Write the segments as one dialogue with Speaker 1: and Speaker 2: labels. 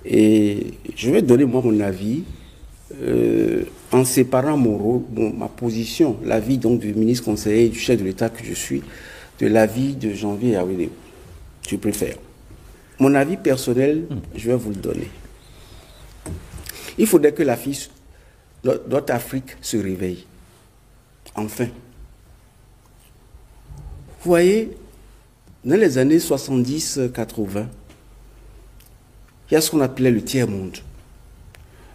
Speaker 1: Et je vais donner moi mon avis en séparant mon rôle, ma position, l'avis donc du ministre conseiller et du chef de l'État que je suis, de l'avis de Janvier Yawédé. Je préfère. Mon avis personnel, je vais vous le donner. Il faudrait que notre Afrique se réveille. Enfin. Vous voyez, dans les années 70-80, il y a ce qu'on appelait le tiers-monde.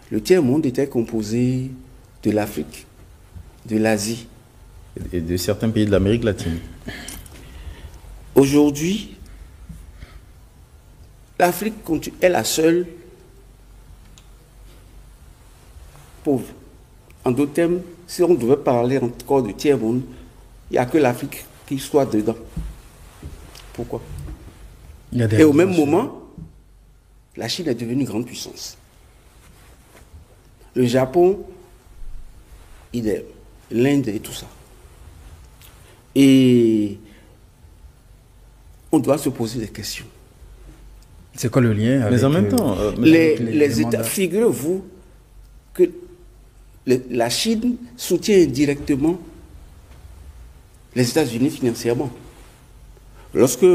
Speaker 1: Le tiers-monde était composé de l'Afrique, de l'Asie.
Speaker 2: Et de certains pays de l'Amérique latine.
Speaker 1: Aujourd'hui, l'Afrique est la seule pauvre. En d'autres termes, si on devait parler encore de tiers-monde, il n'y a que l'Afrique qui soit dedans. Pourquoi? Et au même moment, la Chine est devenue une grande puissance. Le Japon, idem. L'Inde et tout ça. Et on doit se poser des questions.
Speaker 3: C'est quoi le lien avec,
Speaker 2: mais en même temps,
Speaker 1: les États, figurez-vous que la Chine soutient indirectement les États-Unis financièrement. Lorsque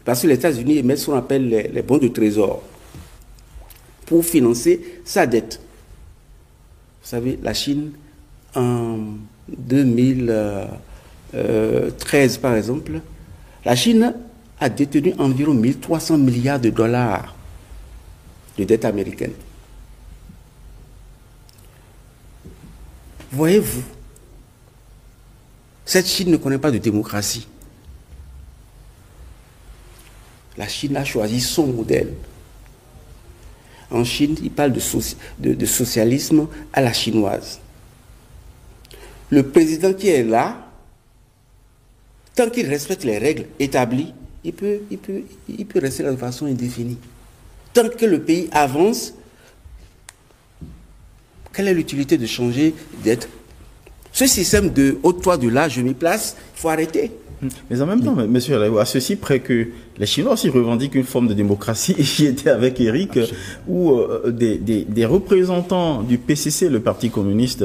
Speaker 1: parce que les États-Unis émettent ce qu'on appelle les bons de trésor pour financer sa dette. Vous savez, la Chine, en 2013 par exemple, la Chine a détenu environ 1300 milliards de dollars de dette américaine. Voyez-vous, cette Chine ne connaît pas de démocratie. La Chine a choisi son modèle. En Chine, il parle de socialisme à la chinoise. Le président qui est là, tant qu'il respecte les règles établies, il peut rester là de façon indéfinie. Tant que le pays avance, quelle est l'utilité de changer d'être? Ce système de haut toit de là, je m'y place, il faut arrêter.
Speaker 2: Mais en même temps, monsieur, à ceci près que les Chinois aussi revendiquent une forme de démocratie. J'y étais avec Eric, où des représentants du PCC, le Parti communiste,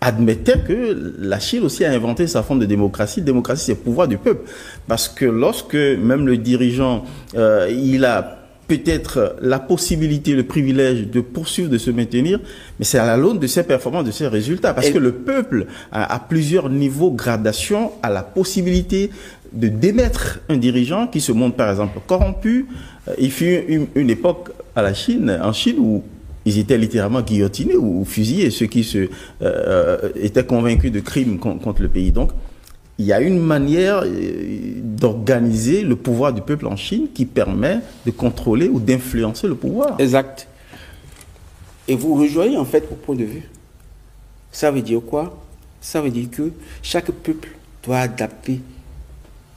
Speaker 2: admettaient que la Chine aussi a inventé sa forme de démocratie. Démocratie, c'est le pouvoir du peuple. Parce que lorsque même le dirigeant, il a peut-être la possibilité, le privilège de poursuivre, de se maintenir, mais c'est à la l'aune de ses performances, de ses résultats. Parce que le peuple, à plusieurs niveaux, gradation, a la possibilité de démettre un dirigeant qui se montre, par exemple, corrompu. Il fut une époque en Chine, où ils étaient littéralement guillotinés ou fusillés, ceux qui étaient convaincus de crimes contre le pays. Donc, il y a une manière d'organiser le pouvoir du peuple en Chine qui permet de contrôler ou d'influencer le pouvoir.
Speaker 1: Exact. Et vous rejoignez en fait mon point de vue. Ça veut dire quoi? Ça veut dire que chaque peuple doit adapter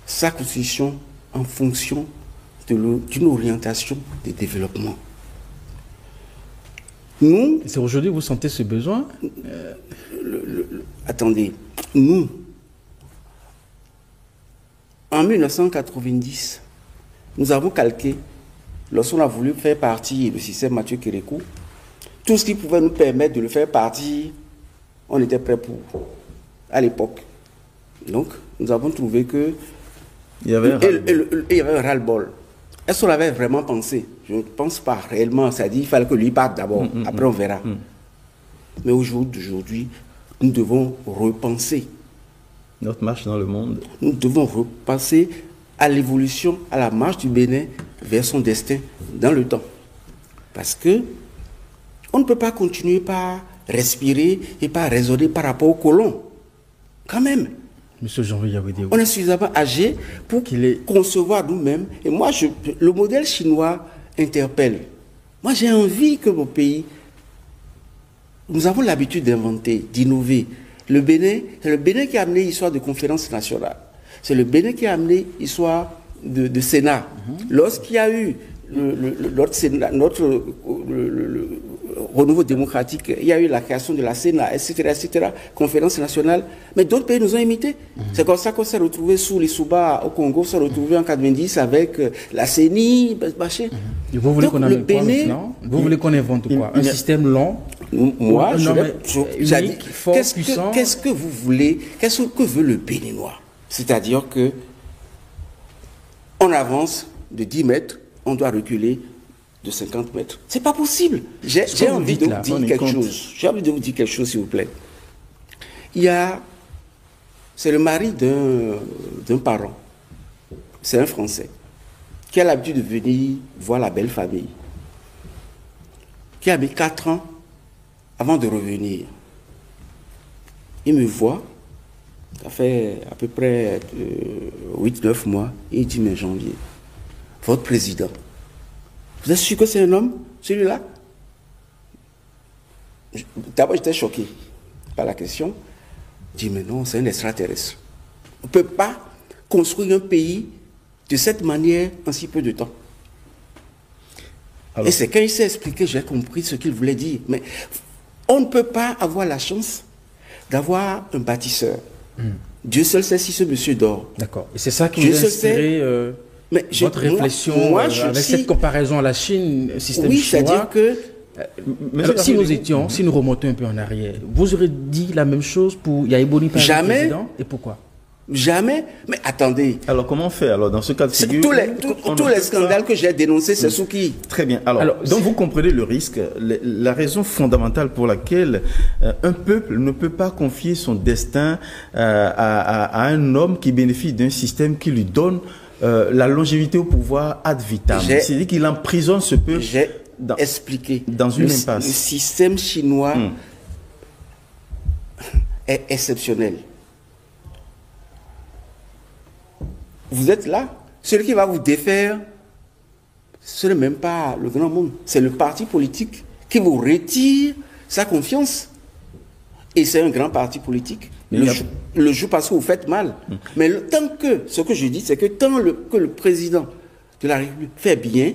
Speaker 1: sa constitution en fonction d'une orientation de développement. Nous...
Speaker 3: C'est aujourd'hui que vous sentez ce besoin?
Speaker 1: Attendez, nous... En 1990, nous avons calqué, lorsqu'on a voulu faire partie du système Mathieu Kérékou, tout ce qui pouvait nous permettre de le faire partie, on était prêt pour, à l'époque. Donc, nous avons trouvé que il y avait un ras-le-bol. Est-ce qu'on l'avait vraiment pensé? Je ne pense pas réellement. Ça dit qu'il fallait que lui parte d'abord, après on verra. Mais aujourd'hui, nous devons repenser
Speaker 2: notre marche dans le monde.
Speaker 1: Nous devons repenser à l'évolution, à la marche du Bénin vers son destin dans le temps. Parce que on ne peut pas continuer par respirer et par raisonner par rapport aux colons. Quand même.
Speaker 3: Monsieur Janvier Yawédé.
Speaker 1: On est suffisamment âgé pour concevoir nous-mêmes. Et moi, le modèle chinois interpelle. Moi, j'ai envie que mon pays... Nous avons l'habitude d'inventer, d'innover. Le Bénin, c'est le Bénin qui a amené l'histoire de conférence nationale. C'est le Bénin qui a amené l'histoire de Sénat. Lorsqu'il y a eu renouveau démocratique, il y a eu la création de la CENA, etc., conférence nationale, mais d'autres pays nous ont imités. C'est comme ça qu'on s'est retrouvé sous les Souba au Congo, on s'est retrouvé en 90 avec la CENI, machin.
Speaker 3: Et vous voulez
Speaker 1: Donc,
Speaker 3: qu'on
Speaker 1: le
Speaker 3: invente quoi
Speaker 1: Bénin-
Speaker 3: maintenant? Vous voulez qu'on invente quoi? Un système lent,
Speaker 1: Moi,
Speaker 3: un
Speaker 1: je
Speaker 3: homme
Speaker 1: j'ai
Speaker 3: unique,
Speaker 1: dit,
Speaker 3: fort, puissant.
Speaker 1: qu'est-ce que vous voulez, qu'est-ce que veut le Béninois? C'est-à-dire que on avance de 10 mètres, on doit reculer de 50 mètres. C'est pas possible. J'ai
Speaker 3: que vous
Speaker 1: envie
Speaker 3: dites
Speaker 1: de vous
Speaker 3: là,
Speaker 1: dire
Speaker 2: prenez
Speaker 1: quelque
Speaker 2: compte.
Speaker 1: chose. J'ai envie de vous dire quelque chose, s'il vous plaît. C'est le mari d'un parent. C'est un Français qui a l'habitude de venir voir la belle famille, qui a mis 4 ans avant de revenir. Il me voit, ça fait à peu près 8-9 mois, et il dit, mais Janvier, votre président, vous êtes sûr que c'est un homme, celui-là? D'abord, j'étais choqué par la question. Je dis, mais non, c'est un extraterrestre. On ne peut pas construire un pays de cette manière en si peu de temps.
Speaker 2: Alors-
Speaker 1: Et c'est quand il s'est expliqué, j'ai compris ce qu'il voulait dire. Mais on ne peut pas avoir la chance d'avoir un bâtisseur. Dieu seul sait si ce monsieur dort.
Speaker 3: D'accord. Et c'est ça qui
Speaker 1: Je
Speaker 3: vous a
Speaker 1: sais-
Speaker 3: inspiré
Speaker 1: Mais
Speaker 3: votre réflexion
Speaker 1: moi, je
Speaker 3: avec
Speaker 1: suis-
Speaker 3: cette comparaison à la Chine, système
Speaker 1: Oui,
Speaker 3: chinois.
Speaker 1: c'est-à-dire que
Speaker 3: Alors, si nous remontons un peu en arrière, vous aurez dit la même chose pour Yahi Boni par
Speaker 1: Jamais.
Speaker 3: président? Et pourquoi?
Speaker 1: jamais. Mais attendez,
Speaker 2: Alors, comment faire? Alors, dans ce cas de
Speaker 1: c'est
Speaker 2: figure,
Speaker 1: tous les,
Speaker 2: on
Speaker 1: tous-
Speaker 2: ne
Speaker 1: tous
Speaker 2: peut
Speaker 1: les
Speaker 2: pas-
Speaker 1: scandales que j'ai dénoncés, c'est sous qui?
Speaker 2: Très bien. Alors, donc vous comprenez le risque, la raison fondamentale pour laquelle un peuple ne peut pas confier son destin à un homme qui bénéficie d'un système qui lui donne la longévité au pouvoir ad vitam.
Speaker 1: J'ai-
Speaker 2: C'est-à-dire qu'il emprisonne ce peuple
Speaker 1: J'ai
Speaker 2: dans-
Speaker 1: expliqué.
Speaker 2: dans une
Speaker 1: Le
Speaker 2: impasse.
Speaker 1: système chinois est exceptionnel. Vous êtes là, celui qui va vous défaire, ce n'est même pas le grand monde, c'est le parti politique qui vous retire sa confiance. Et c'est un grand parti politique.
Speaker 2: Mais il y a-
Speaker 1: Le jour parce que vous faites mal. Mais tant que, ce que je dis, c'est que tant que le président de la République fait bien,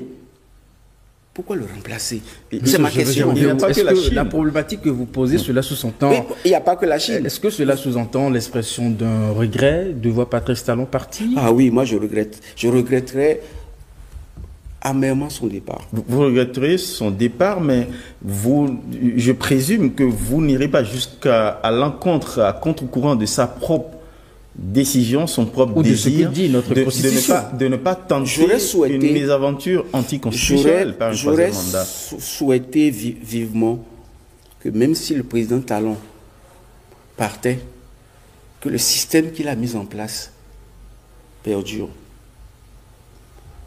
Speaker 1: pourquoi le remplacer? C'est ma
Speaker 3: Je veux
Speaker 1: question.
Speaker 3: dire,
Speaker 2: Il n'y a pas
Speaker 3: est-ce
Speaker 2: que la
Speaker 3: que
Speaker 2: Chine.
Speaker 3: la problématique que vous posez, cela sous-entend.
Speaker 1: Oui, il n'y a pas que la Chine.
Speaker 3: Est-ce que cela sous-entend l'expression d'un regret de voir Patrice Talon partir?
Speaker 1: Ah oui, moi je regrette. Je regretterais amèrement son départ.
Speaker 2: Vous regretterez son départ, mais je présume que vous n'irez pas jusqu'à l'encontre, à contre-courant de sa propre décision, son propre
Speaker 3: Ou de ce
Speaker 2: désir
Speaker 3: que dit notre Constitution.
Speaker 2: de ne pas tenter
Speaker 1: J'aurais souhaité-
Speaker 2: une mésaventure anticonstitutionnelle par un
Speaker 1: J'aurais
Speaker 2: troisième mandat.
Speaker 1: souhaité vivement que même si le président Talon partait, que le système qu'il a mis en place perdure.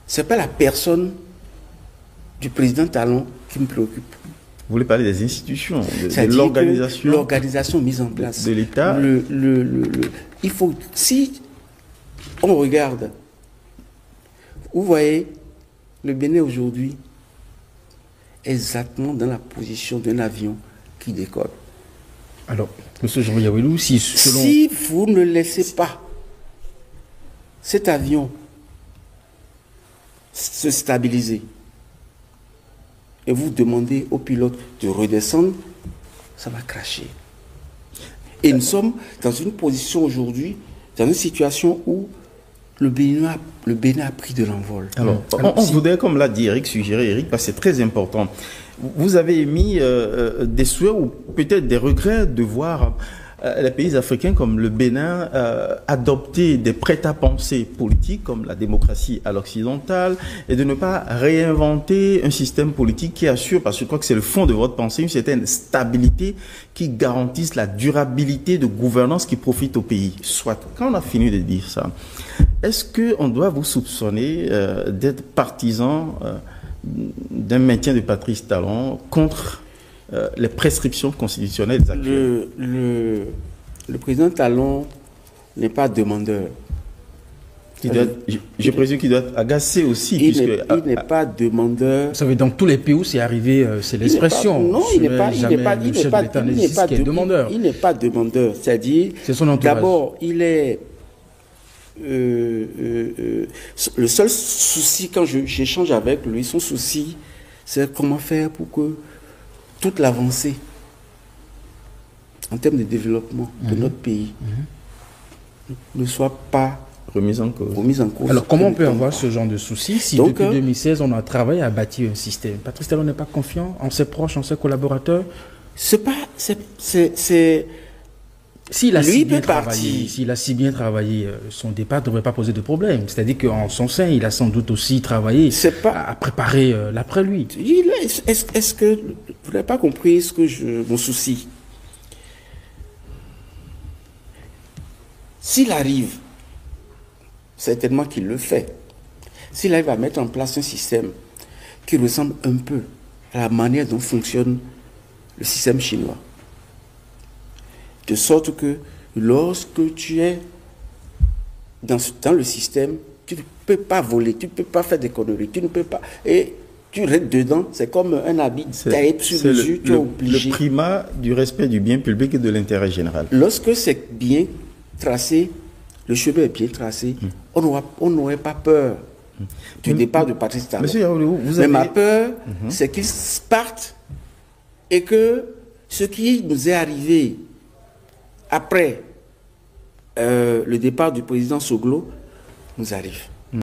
Speaker 1: Ce n'est pas la personne du président Talon qui me préoccupe.
Speaker 2: Vous voulez parler des institutions, de
Speaker 1: C'est-à-dire que
Speaker 2: l'organisation
Speaker 1: l'organisation mise en place
Speaker 2: de l'État.
Speaker 1: Il faut, si on regarde, vous voyez, le Bénin aujourd'hui est exactement dans la position d'un avion qui décolle.
Speaker 3: Alors, M. Jean Yawelou, si selon.
Speaker 1: Si vous ne laissez pas cet avion se stabiliser et vous demandez au pilote de redescendre, ça va cracher. Et nous sommes dans une position aujourd'hui, dans une situation où le Bénin a pris de l'envol.
Speaker 2: Alors, on voudrait, comme l'a dit Eric, suggérer Eric, parce que c'est très important. Vous avez émis des souhaits ou peut-être des regrets de voir les pays africains comme le Bénin adopter des prêts-à-penser politiques comme la démocratie à l'occidentale et de ne pas réinventer un système politique qui assure, parce que je crois que c'est le fond de votre pensée, une certaine stabilité qui garantisse la durabilité de gouvernance qui profite au pays. Soit, quand on a fini de dire ça, est-ce qu'on doit vous soupçonner d'être partisan d'un maintien de Patrice Talon contre les prescriptions constitutionnelles actuelles?
Speaker 1: Le président Talon n'est pas demandeur.
Speaker 2: Je présume qu'il doit être agacé aussi.
Speaker 1: Il n'est pas demandeur.
Speaker 3: Vous savez, dans tous les pays où c'est arrivé, c'est l'expression.
Speaker 1: Non, il n'est pas
Speaker 3: demandeur.
Speaker 1: Il n'est pas demandeur. C'est-à-dire,
Speaker 3: c'est son entourage.
Speaker 1: D'abord, il est le seul souci quand j'échange avec lui, son souci, c'est comment faire pour que toute l'avancée en termes de développement de notre pays ne soit pas
Speaker 2: remise en cause.
Speaker 3: Alors, comment on peut avoir ce genre de soucis si
Speaker 1: Donc,
Speaker 3: depuis 2016, on a travaillé à bâtir un système? Patrice Talon n'est pas confiant en ses proches, en ses collaborateurs? S'il a si bien travaillé, son départ ne devrait pas poser de problème. C'est-à-dire qu'en son sein, il a sans doute aussi travaillé à préparer l'après-lui.
Speaker 1: Est-ce que vous n'avez pas compris mon souci? S'il arrive, certainement qu'il le fait, s'il arrive à mettre en place un système qui ressemble un peu à la manière dont fonctionne le système chinois, de sorte que lorsque tu es dans le système, tu ne peux pas voler, tu ne peux pas faire des conneries, tu ne peux pas... Et tu restes dedans, c'est comme un habit taillé sur mesure, tu es obligé.
Speaker 2: Le primat du respect du bien public et de l'intérêt général.
Speaker 1: Lorsque c'est bien tracé, le chemin est bien tracé, on n'aurait pas peur du départ de Patrice Talon.
Speaker 2: Monsieur Yaoulou,
Speaker 1: Mais ma peur, c'est qu'ils partent et que ce qui nous est arrivé après le départ du président Soglo nous arrive.